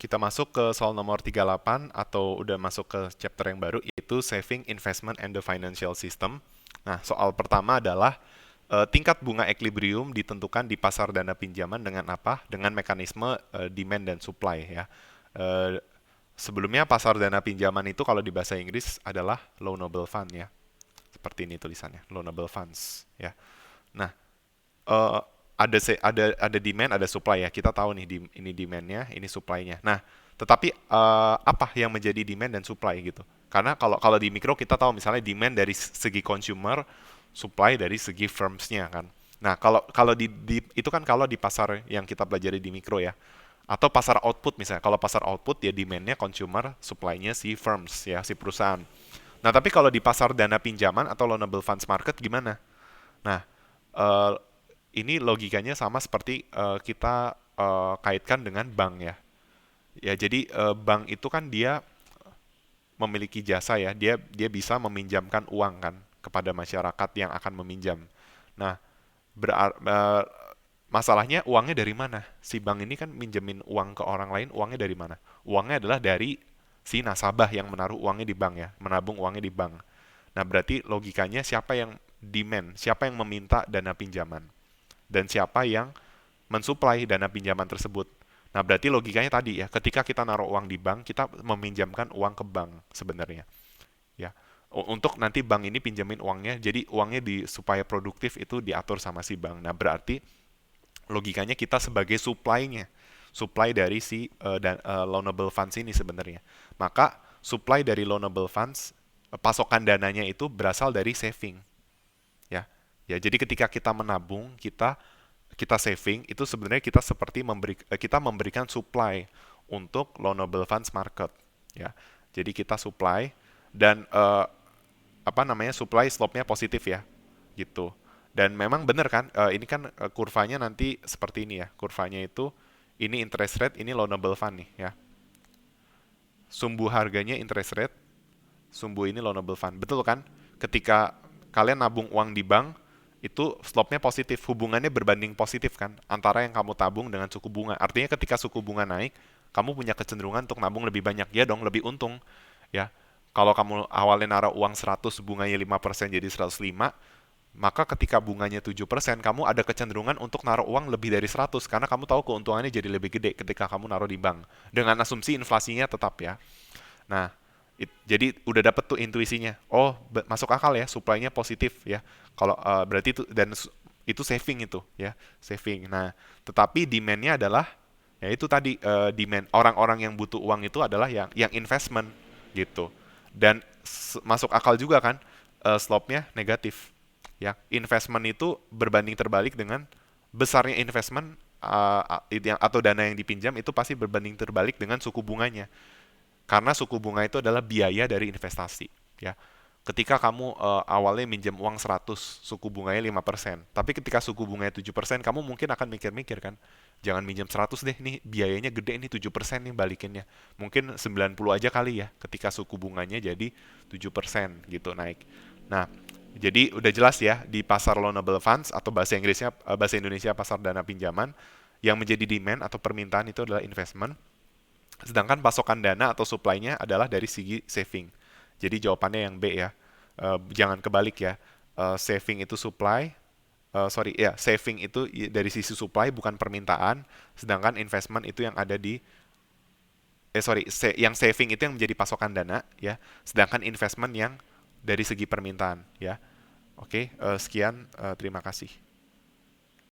Kita masuk ke soal nomor 38 atau udah masuk ke chapter yang baru, yaitu Saving, Investment, and the Financial System. Nah, soal pertama adalah tingkat bunga equilibrium ditentukan di pasar dana pinjaman dengan apa? Dengan mekanisme demand dan supply ya. Eh, Sebelumnya pasar dana pinjaman itu kalau di bahasa Inggris adalah loanable fund ya. Seperti ini tulisannya, loanable funds ya. Nah, eh, ada demand, ada supply ya. Kita tahu nih ini demandnya, ini supply-nya. Nah, tetapi apa yang menjadi demand dan supply gitu? Karena kalau kalau di mikro kita tahu misalnya demand dari segi consumer, supply dari segi firms-nya kan. Nah, kalau kalau itu kan kalau di pasar yang kita pelajari di mikro ya. Atau pasar output misalnya. Kalau pasar output ya demand-nya consumer, supply-nya si firms ya, si perusahaan. Nah, tapi kalau di pasar dana pinjaman atau loanable funds market gimana? Nah, eh, ini logikanya sama seperti kita kaitkan dengan bank ya. Ya, jadi bank itu kan dia memiliki jasa ya. Dia bisa meminjamkan uang kan kepada masyarakat yang akan meminjam. Nah, masalahnya uangnya dari mana? Si bank ini kan minjemin uang ke orang lain, uangnya dari mana? Uangnya adalah dari si nasabah yang menaruh uangnya di bank ya, menabung uangnya di bank. Nah, berarti logikanya siapa yang demand, siapa yang meminta dana pinjaman, dan siapa yang mensuplai dana pinjaman tersebut. Nah, berarti logikanya tadi ya, ketika kita naruh uang di bank, kita meminjamkan uang ke bank sebenarnya. Ya, untuk nanti bank ini pinjamin uangnya, jadi uangnya supaya produktif itu diatur sama si bank. Nah, berarti logikanya kita sebagai supply-nya, supply dari si loanable funds ini sebenarnya. Maka supply dari loanable funds, pasokan dananya itu berasal dari saving, ya. Ya, jadi ketika kita menabung, kita kita saving itu sebenarnya kita seperti kita memberikan supply untuk loanable funds market, ya. Jadi kita supply dan apa namanya supply slope-nya positif ya, gitu. Dan memang benar kan, ini kan kurvanya nanti seperti ini ya. Kurvanya itu ini interest rate, ini loanable fund nih ya. Sumbu harganya interest rate, sumbu ini loanable fund. Betul kan? Ketika kalian nabung uang di bank, itu slope-nya positif, hubungannya berbanding positif kan antara yang kamu tabung dengan suku bunga. Artinya ketika suku bunga naik, kamu punya kecenderungan untuk nabung lebih banyak ya dong, lebih untung ya. Kalau kamu awalnya naruh uang 100, bunganya 5% jadi 105, maka ketika bunganya 7%, kamu ada kecenderungan untuk naruh uang lebih dari 100 karena kamu tahu keuntungannya jadi lebih gede ketika kamu naruh di bank. Dengan asumsi inflasinya tetap ya. Nah, jadi udah dapet tuh intuisinya. Oh, masuk akal ya, supply-nya positif ya. Kalau berarti itu dan itu saving itu ya, saving. Nah, tetapi demand-nya adalah ya itu tadi demand orang-orang yang butuh uang itu adalah yang investment gitu. Dan masuk akal juga kan slope-nya negatif. Ya, investment itu berbanding terbalik dengan besarnya investment atau dana yang dipinjam itu pasti berbanding terbalik dengan suku bunganya. Karena suku bunga itu adalah biaya dari investasi, ya. Ketika kamu awalnya minjem uang 100, suku bunganya 5%. Tapi ketika suku bunganya 7%, kamu mungkin akan mikir-mikir kan, jangan minjem 100 deh, nih biayanya gede nih 7% nih balikinnya. Mungkin 90 aja kali ya, ketika suku bunganya jadi 7% gitu naik. Nah, jadi udah jelas ya di pasar loanable funds atau bahasa Indonesia pasar dana pinjaman yang menjadi demand atau permintaan itu adalah investment. Sedangkan pasokan dana atau supply-nya adalah dari segi saving. Jadi jawabannya yang B ya. Jangan kebalik ya. Saving itu supply, sorry ya, saving itu dari sisi supply bukan permintaan, sedangkan investment itu yang ada di sorry, yang saving itu yang menjadi pasokan dana ya, sedangkan investment yang dari segi permintaan ya. Oke, sekian, terima kasih.